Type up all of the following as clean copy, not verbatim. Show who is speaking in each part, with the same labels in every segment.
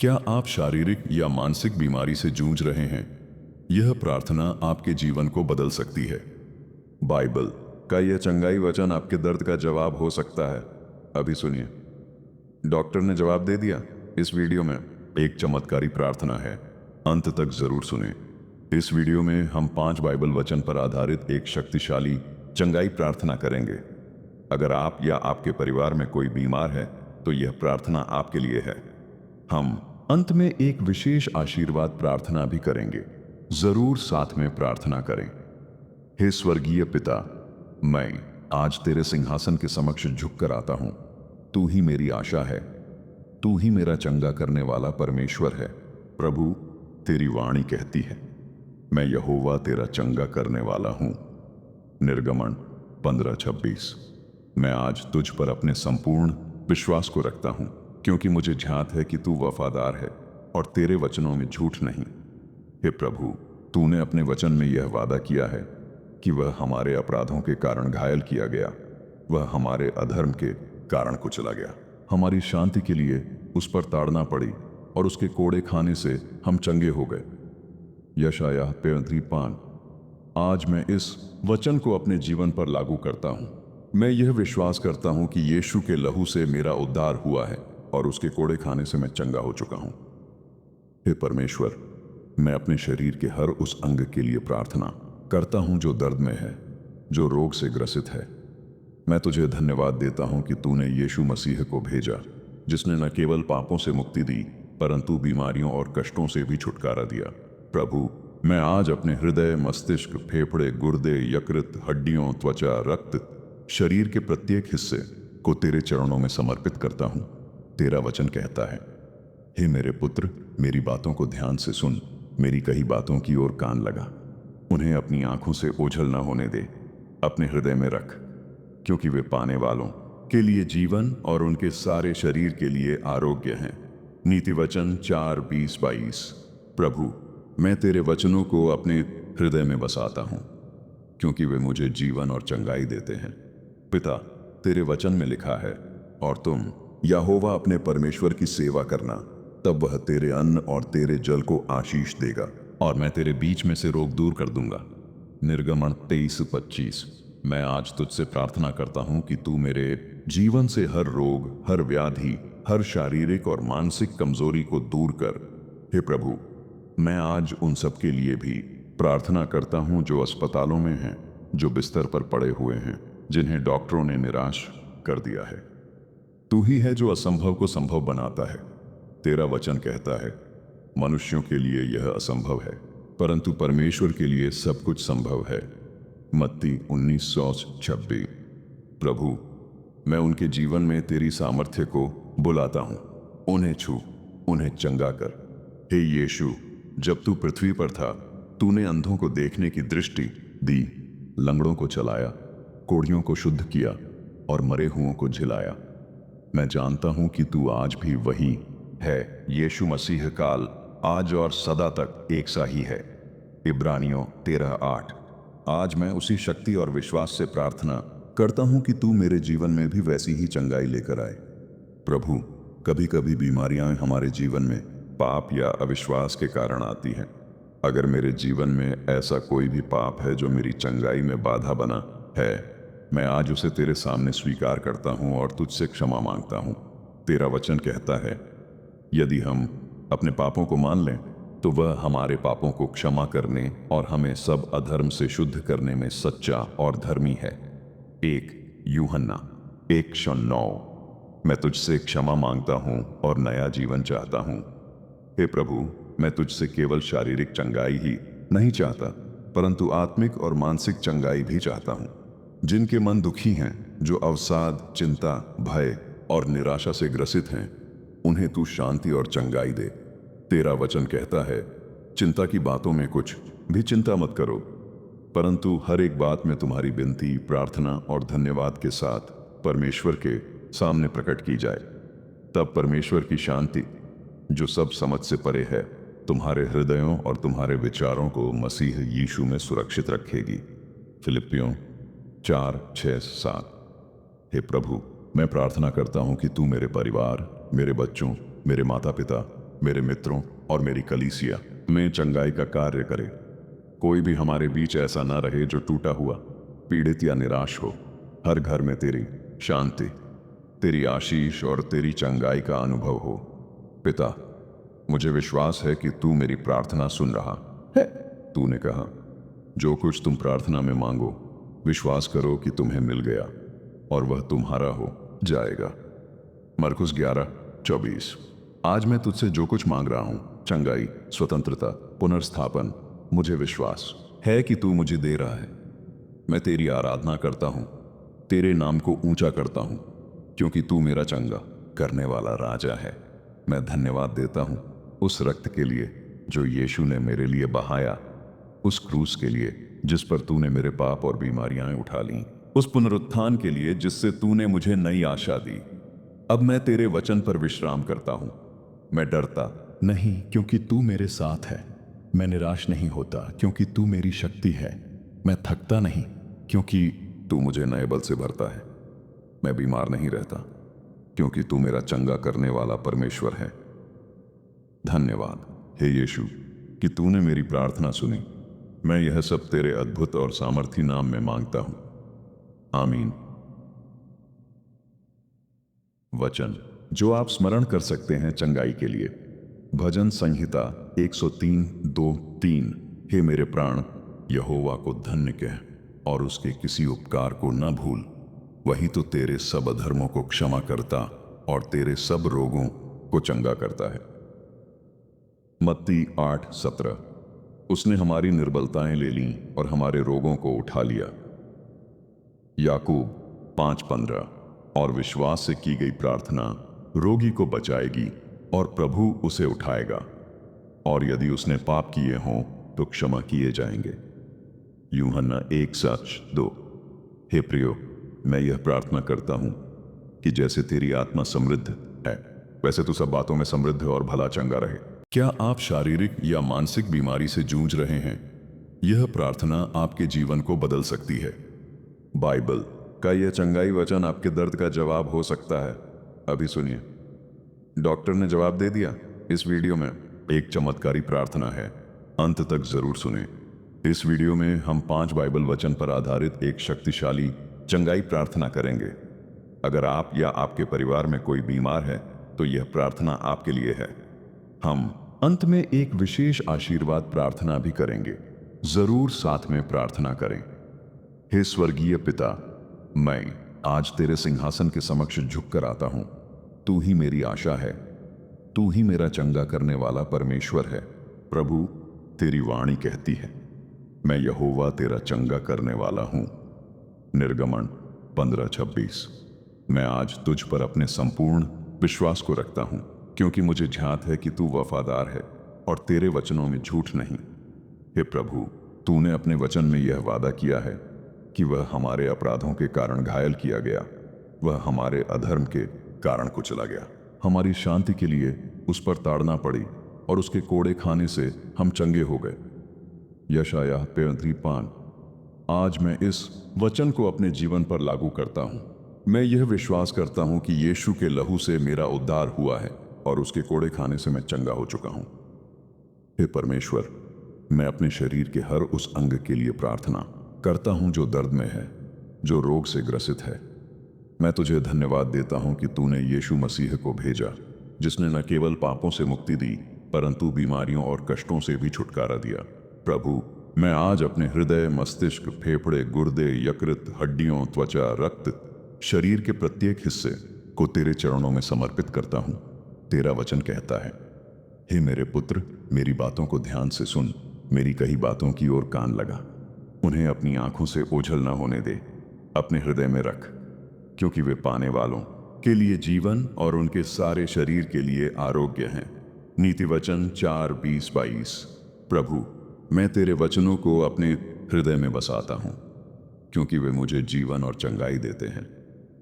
Speaker 1: क्या आप शारीरिक या मानसिक बीमारी से जूझ रहे हैं? यह प्रार्थना आपके जीवन को बदल सकती है। बाइबल का यह चंगाई वचन आपके दर्द का जवाब हो सकता है। अभी सुनिए, डॉक्टर ने जवाब दे दिया। इस वीडियो में एक चमत्कारी प्रार्थना है, अंत तक जरूर सुने। इस वीडियो में हम 5 बाइबल वचन पर आधारित एक शक्तिशाली चंगाई प्रार्थना करेंगे। अगर आप या आपके परिवार में कोई बीमार है तो यह प्रार्थना आपके लिए है। हम अंत में एक विशेष आशीर्वाद प्रार्थना भी करेंगे। जरूर साथ में प्रार्थना करें। हे स्वर्गीय पिता, मैं आज तेरे सिंहासन के समक्ष झुक कर आता हूं। तू ही मेरी आशा है, तू ही मेरा चंगा करने वाला परमेश्वर है। प्रभु, तेरी वाणी कहती है, मैं यहोवा तेरा चंगा करने वाला हूं। निर्गमन 15:26। मैं आज तुझ पर अपने संपूर्ण विश्वास को रखता हूं, क्योंकि मुझे ध्यात है कि तू वफादार है और तेरे वचनों में झूठ नहीं। हे प्रभु, तूने अपने वचन में यह वादा किया है कि वह हमारे अपराधों के कारण घायल किया गया, वह हमारे अधर्म के कारण कुचला गया। हमारी शांति के लिए उस पर ताड़ना पड़ी और उसके कोड़े खाने से हम चंगे हो गए। यशायाह 53:5। आज मैं इस वचन को अपने जीवन पर लागू करता हूं। मैं यह विश्वास करता हूं कि यीशु के लहू से मेरा उद्धार हुआ है और उसके कोड़े खाने से मैं चंगा हो चुका हूं। हे परमेश्वर, मैं अपने शरीर के हर उस अंग के लिए प्रार्थना करता हूं जो दर्द में है, जो रोग से ग्रसित है। मैं तुझे धन्यवाद देता हूं कि तूने यीशु मसीह को भेजा, जिसने न केवल पापों से मुक्ति दी परंतु बीमारियों और कष्टों से भी छुटकारा दिया। प्रभु, मैं आज अपने हृदय, मस्तिष्क, फेफड़े, गुर्दे, यकृत, हड्डियों, त्वचा, रक्त, शरीर के प्रत्येक हिस्से को तेरे चरणों में समर्पित करता हूं। तेरा वचन कहता है, हे मेरे पुत्र, मेरी बातों को ध्यान से सुन, मेरी कही बातों की ओर कान लगा। उन्हें अपनी आंखों से ओझल न होने दे, अपने हृदय में रख, क्योंकि वे पाने वालों के लिए जीवन और उनके सारे शरीर के लिए आरोग्य हैं। नीति वचन 4:20-22। प्रभु, मैं तेरे वचनों को अपने हृदय में बसाता हूं, क्योंकि वे मुझे जीवन और चंगाई देते हैं। पिता, तेरे वचन में लिखा है, और तुम यहोवा अपने परमेश्वर की सेवा करना, तब वह तेरे अन्न और तेरे जल को आशीष देगा, और मैं तेरे बीच में से रोग दूर कर दूंगा। निर्गमन 23:25। मैं आज तुझसे प्रार्थना करता हूं कि तू मेरे जीवन से हर रोग, हर व्याधि, हर शारीरिक और मानसिक कमजोरी को दूर कर। हे प्रभु, मैं आज उन सब के लिए भी प्रार्थना करता हूं जो अस्पतालों में हैं, जो बिस्तर पर पड़े हुए हैं, जिन्हें डॉक्टरों ने निराश कर दिया है। तू ही है जो असंभव को संभव बनाता है। तेरा वचन कहता है, मनुष्यों के लिए यह असंभव है, परंतु परमेश्वर के लिए सब कुछ संभव है। मत्ती 19:26। प्रभु, मैं उनके जीवन में तेरी सामर्थ्य को बुलाता हूं। उन्हें छू, उन्हें चंगा कर। हे यीशु, जब तू पृथ्वी पर था, तूने अंधों को देखने की दृष्टि दी, लंगड़ों को चलाया, कोढ़ियों को शुद्ध किया और मरे हुओं को जिलाया। मैं जानता हूं कि तू आज भी वही है। यीशु मसीह काल, आज और सदा तक एक सा ही है। इब्रानियों 13:8। आज मैं उसी शक्ति और विश्वास से प्रार्थना करता हूं कि तू मेरे जीवन में भी वैसी ही चंगाई लेकर आए। प्रभु, कभी कभी बीमारियां हमारे जीवन में पाप या अविश्वास के कारण आती हैं। अगर मेरे जीवन में ऐसा कोई भी पाप है जो मेरी चंगाई में बाधा बना है, मैं आज उसे तेरे सामने स्वीकार करता हूं और तुझसे क्षमा मांगता हूं। तेरा वचन कहता है, यदि हम अपने पापों को मान लें तो वह हमारे पापों को क्षमा करने और हमें सब अधर्म से शुद्ध करने में सच्चा और धर्मी है। 1 यूहन्ना 1:9। मैं तुझसे क्षमा मांगता हूं और नया जीवन चाहता हूं। हे प्रभु, मैं तुझसे केवल शारीरिक चंगाई ही नहीं चाहता, परंतु आत्मिक और मानसिक चंगाई भी चाहता हूं। जिनके मन दुखी हैं, जो अवसाद, चिंता, भय और निराशा से ग्रसित हैं, उन्हें तू शांति और चंगाई दे। तेरा वचन कहता है, चिंता की बातों में कुछ भी चिंता मत करो, परंतु हर एक बात में तुम्हारी विनती, प्रार्थना और धन्यवाद के साथ परमेश्वर के सामने प्रकट की जाए। तब परमेश्वर की शांति, जो सब समझ से परे है, तुम्हारे हृदयों और तुम्हारे विचारों को मसीह यीशु में सुरक्षित रखेगी। फिलिपियों 4:6-7। हे प्रभु, मैं प्रार्थना करता हूं कि तू मेरे परिवार, मेरे बच्चों, मेरे माता पिता मेरे मित्रों और मेरी कलीसिया में चंगाई का कार्य करे। कोई भी हमारे बीच ऐसा ना रहे जो टूटा हुआ, पीड़ित या निराश हो। हर घर में तेरी शांति, तेरी आशीष और तेरी चंगाई का अनुभव हो। पिता, मुझे विश्वास है कि तू मेरी प्रार्थना सुन रहा है। तूने कहा, जो कुछ तुम प्रार्थना में मांगो, विश्वास करो कि तुम्हें मिल गया और वह तुम्हारा हो जाएगा। मरकुस 11:24। आज मैं तुझसे जो कुछ मांग रहा हूं, चंगाई, स्वतंत्रता, पुनर्स्थापन, मुझे विश्वास है कि तू मुझे दे रहा है। मैं तेरी आराधना करता हूं, तेरे नाम को ऊंचा करता हूं, क्योंकि तू मेरा चंगा करने वाला राजा है। मैं धन्यवाद देता हूं उस रक्त के लिए जो यीशु ने मेरे लिए बहाया, उस क्रूस के लिए जिस पर तूने मेरे पाप और बीमारियां उठा लीं, उस पुनरुत्थान के लिए जिससे तूने मुझे नई आशा दी। अब मैं तेरे वचन पर विश्राम करता हूं। मैं डरता नहीं क्योंकि तू मेरे साथ है। मैं निराश नहीं होता क्योंकि तू मेरी शक्ति है। मैं थकता नहीं क्योंकि तू मुझे नए बल से भरता है। मैं बीमार नहीं रहता क्योंकि तू मेरा चंगा करने वाला परमेश्वर है। धन्यवाद हे यीशु कि तूने मेरी प्रार्थना सुनी। मैं यह सब तेरे अद्भुत और सामर्थी नाम में मांगता हूं। आमीन। वचन जो आप स्मरण कर सकते हैं चंगाई के लिए। भजन संहिता 103:2-3। हे मेरे प्राण, यहोवा को धन्य कह और उसके किसी उपकार को न भूल। वही तो तेरे सब अधर्मों को क्षमा करता और तेरे सब रोगों को चंगा करता है। मत्ती 8:17। उसने हमारी निर्बलताएं ले लीं और हमारे रोगों को उठा लिया। याकूब 5:15। और विश्वास से की गई प्रार्थना रोगी को बचाएगी और प्रभु उसे उठाएगा, और यदि उसने पाप किए हों तो क्षमा किए जाएंगे। यूहन्ना 1:2। हे प्रियो, मैं यह प्रार्थना करता हूं कि जैसे तेरी आत्मा समृद्ध है, वैसे तू सब बातों में समृद्ध और भला चंगा रहे। क्या आप शारीरिक या मानसिक बीमारी से जूझ रहे हैं? यह प्रार्थना आपके जीवन को बदल सकती है। बाइबल का यह चंगाई वचन आपके दर्द का जवाब हो सकता है। अभी सुनिए, डॉक्टर ने जवाब दे दिया। इस वीडियो में एक चमत्कारी प्रार्थना है, अंत तक जरूर सुने। इस वीडियो में हम 5 बाइबल वचन पर आधारित एक शक्तिशाली चंगाई प्रार्थना करेंगे। अगर आप या आपके परिवार में कोई बीमार है तो यह प्रार्थना आपके लिए है। हम अंत में एक विशेष आशीर्वाद प्रार्थना भी करेंगे। जरूर साथ में प्रार्थना करें। हे स्वर्गीय पिता, मैं आज तेरे सिंहासन के समक्ष झुककर आता हूं। तू ही मेरी आशा है, तू ही मेरा चंगा करने वाला परमेश्वर है। प्रभु, तेरी वाणी कहती है, मैं यहोवा तेरा चंगा करने वाला हूं। निर्गमन 15:26। मैं आज तुझ पर अपने संपूर्ण विश्वास को रखता हूं, क्योंकि मुझे ध्यात है कि तू वफादार है और तेरे वचनों में झूठ नहीं। हे प्रभु, तूने अपने वचन में यह वादा किया है कि वह हमारे अपराधों के कारण घायल किया गया, वह हमारे अधर्म के कारण कुचला गया। हमारी शांति के लिए उस पर ताड़ना पड़ी और उसके कोड़े खाने से हम चंगे हो गए। यशायाह 53:5। आज मैं इस वचन को अपने जीवन पर लागू करता हूं। मैं यह विश्वास करता हूं कि यीशु के लहू से मेरा उद्धार हुआ है और उसके कोड़े खाने से मैं चंगा हो चुका हूं। हे परमेश्वर, मैं अपने शरीर के हर उस अंग के लिए प्रार्थना करता हूं जो दर्द में है, जो रोग से ग्रसित है। मैं तुझे धन्यवाद देता हूं कि तूने यीशु मसीह को भेजा, जिसने न केवल पापों से मुक्ति दी परंतु बीमारियों और कष्टों से भी छुटकारा दिया। प्रभु, मैं आज अपने हृदय, मस्तिष्क, फेफड़े, गुर्दे, यकृत, हड्डियों, त्वचा, रक्त, शरीर के प्रत्येक हिस्से को तेरे चरणों में समर्पित करता हूं। तेरा वचन कहता है, हे मेरे पुत्र, मेरी बातों को ध्यान से सुन, मेरी कही बातों की ओर कान लगा। उन्हें अपनी आंखों से ओझल न होने दे, अपने हृदय में रख, क्योंकि वे पाने वालों के लिए जीवन और उनके सारे शरीर के लिए आरोग्य हैं। नीति वचन 4:20-22। प्रभु, मैं तेरे वचनों को अपने हृदय में बसाता हूं, क्योंकि वे मुझे जीवन और चंगाई देते हैं।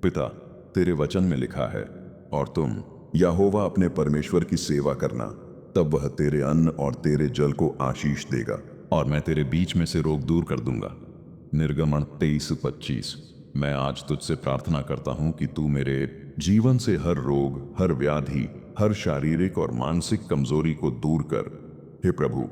Speaker 1: पिता, तेरे वचन में लिखा है, और तुम यहोवा अपने परमेश्वर की सेवा करना, तब वह तेरे अन्न और तेरे जल को आशीष देगा, और मैं तेरे बीच में से रोग दूर कर दूंगा। निर्गमन 23:25। मैं आज तुझसे प्रार्थना करता हूं कि तू मेरे जीवन से हर रोग, हर व्याधि हर शारीरिक और मानसिक कमजोरी को दूर कर। हे प्रभु,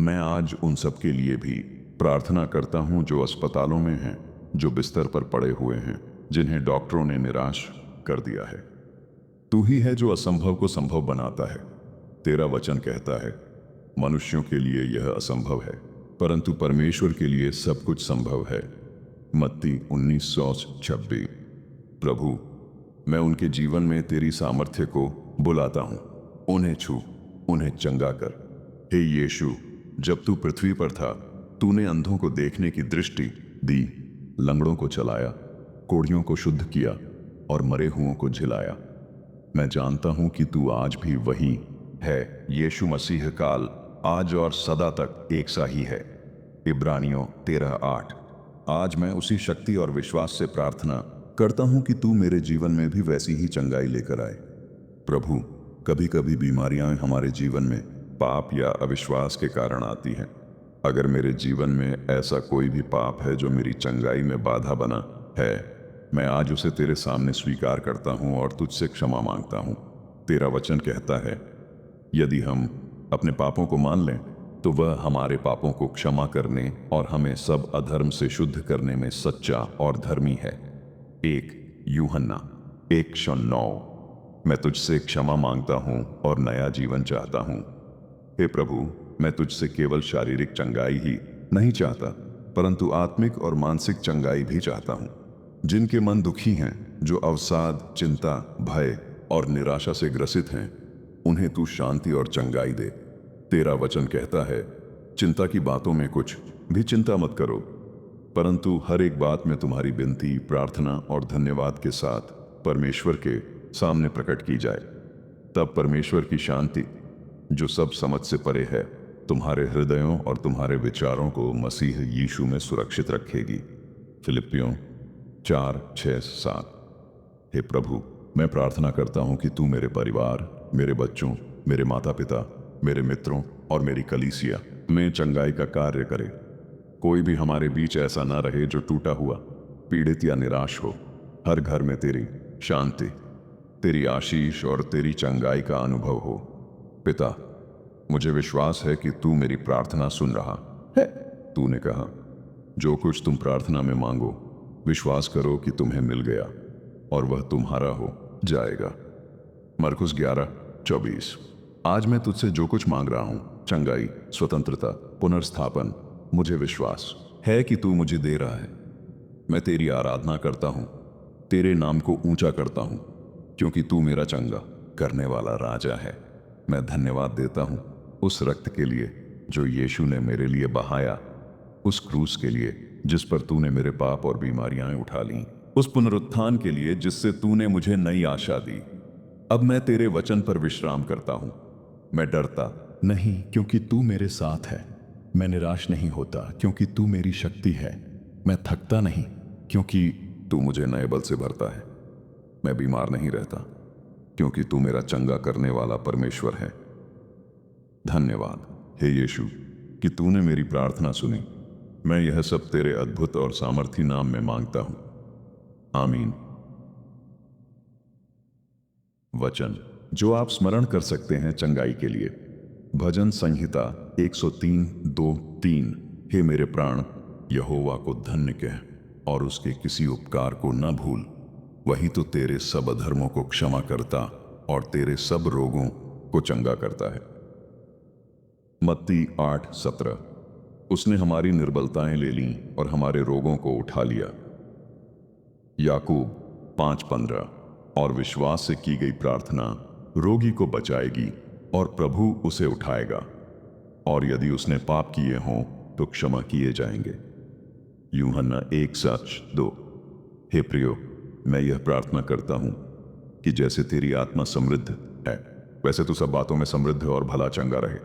Speaker 1: मैं आज उन सब के लिए भी प्रार्थना करता हूं जो अस्पतालों में हैं, जो बिस्तर पर पड़े हुए हैं, जिन्हें डॉक्टरों ने निराश कर दिया है। तू ही है जो असंभव को संभव बनाता है। तेरा वचन कहता है, मनुष्यों के लिए यह असंभव है, परंतु परमेश्वर के लिए सब कुछ संभव है। मत्ती 19:26। प्रभु, मैं उनके जीवन में तेरी सामर्थ्य को बुलाता हूं। उन्हें छू, उन्हें चंगा कर। हे यीशु, जब तू पृथ्वी पर था, तूने अंधों को देखने की दृष्टि दी, लंगड़ों को चलाया, कोढ़ियों को शुद्ध किया और मरे हुओं को जिलाया। मैं जानता हूं कि तू आज भी वही है। यीशु मसीह काल, आज और सदा तक एक सा ही है। इब्रानियों 13:8। आज मैं उसी शक्ति और विश्वास से प्रार्थना करता हूं कि तू मेरे जीवन में भी वैसी ही चंगाई लेकर आए। प्रभु, कभी कभी बीमारियां हमारे जीवन में पाप या अविश्वास के कारण आती हैं। अगर मेरे जीवन में ऐसा कोई भी पाप है जो मेरी चंगाई में बाधा बना है, मैं आज उसे तेरे सामने स्वीकार करता हूं और तुझसे क्षमा मांगता हूं। तेरा वचन कहता है, यदि हम अपने पापों को मान लें तो वह हमारे पापों को क्षमा करने और हमें सब अधर्म से शुद्ध करने में सच्चा और धर्मी है। 1 यूहन्ना 1:9। मैं तुझसे क्षमा मांगता हूं और नया जीवन चाहता हूं। हे प्रभु, मैं तुझसे केवल शारीरिक चंगाई ही नहीं चाहता, परंतु आत्मिक और मानसिक चंगाई भी चाहता हूं। जिनके मन दुखी हैं, जो अवसाद, चिंता, भय और निराशा से ग्रसित हैं, उन्हें तू शांति और चंगाई दे। तेरा वचन कहता है, चिंता की बातों में कुछ भी चिंता मत करो, परंतु हर एक बात में तुम्हारी विनती, प्रार्थना और धन्यवाद के साथ परमेश्वर के सामने प्रकट की जाए। तब परमेश्वर की शांति, जो सब समझ से परे है, तुम्हारे हृदयों और तुम्हारे विचारों को मसीह यीशु में सुरक्षित रखेगी। फिलिप्पियों 4:6-7। हे प्रभु, मैं प्रार्थना करता हूं कि तू मेरे परिवार, मेरे बच्चों, मेरे माता पिता, मेरे मित्रों और मेरी कलीसिया में चंगाई का कार्य करे। कोई भी हमारे बीच ऐसा ना रहे जो टूटा हुआ, पीड़ित या निराश हो। हर घर में तेरी शांति, तेरी आशीष और तेरी चंगाई का अनुभव हो। पिता, मुझे विश्वास है कि तू मेरी प्रार्थना सुन रहा है। तूने कहा, जो कुछ तुम प्रार्थना में मांगो, विश्वास करो कि तुम्हें मिल गया और वह तुम्हारा हो जाएगा। मरकुस 11:24। आज मैं तुझसे जो कुछ मांग रहा हूं, चंगाई, स्वतंत्रता, पुनर्स्थापन, मुझे विश्वास है कि तू मुझे दे रहा है। मैं तेरी आराधना करता हूं, तेरे नाम को ऊंचा करता हूं, क्योंकि तू मेरा चंगा करने वाला राजा है। मैं धन्यवाद देता हूं उस रक्त के लिए जो यीशु ने मेरे लिए बहाया, उस क्रूस के लिए जिस पर तूने मेरे पाप और बीमारियां उठा लीं, उस पुनरुत्थान के लिए जिससे तूने मुझे नई आशा दी। अब मैं तेरे वचन पर विश्राम करता हूं। मैं डरता नहीं क्योंकि तू मेरे साथ है। मैं निराश नहीं होता क्योंकि तू मेरी शक्ति है। मैं थकता नहीं क्योंकि तू मुझे नए बल से भरता है। मैं बीमार नहीं रहता क्योंकि तू मेरा चंगा करने वाला परमेश्वर है। धन्यवाद हे यीशु कि तूने मेरी प्रार्थना सुनी। मैं यह सब तेरे अद्भुत और सामर्थी नाम में मांगता हूं। आमीन। वचन जो आप स्मरण कर सकते हैं चंगाई के लिए। भजन संहिता 103:2-3। हे मेरे प्राण, यहोवा को धन्य कह और उसके किसी उपकार को न भूल। वही तो तेरे सब अधर्मों को क्षमा करता और तेरे सब रोगों को चंगा करता है। मत्ती 8:17। उसने हमारी निर्बलताएं ले लीं और हमारे रोगों को उठा लिया। याकूब 5:15। और विश्वास से की गई प्रार्थना रोगी को बचाएगी और प्रभु उसे उठाएगा, और यदि उसने पाप किए हों तो क्षमा किए जाएंगे। यूहन्ना 1:2। हे प्रियो, मैं यह प्रार्थना करता हूं कि जैसे तेरी आत्मा समृद्ध है, वैसे तू सब बातों में समृद्ध और भला चंगा रहे।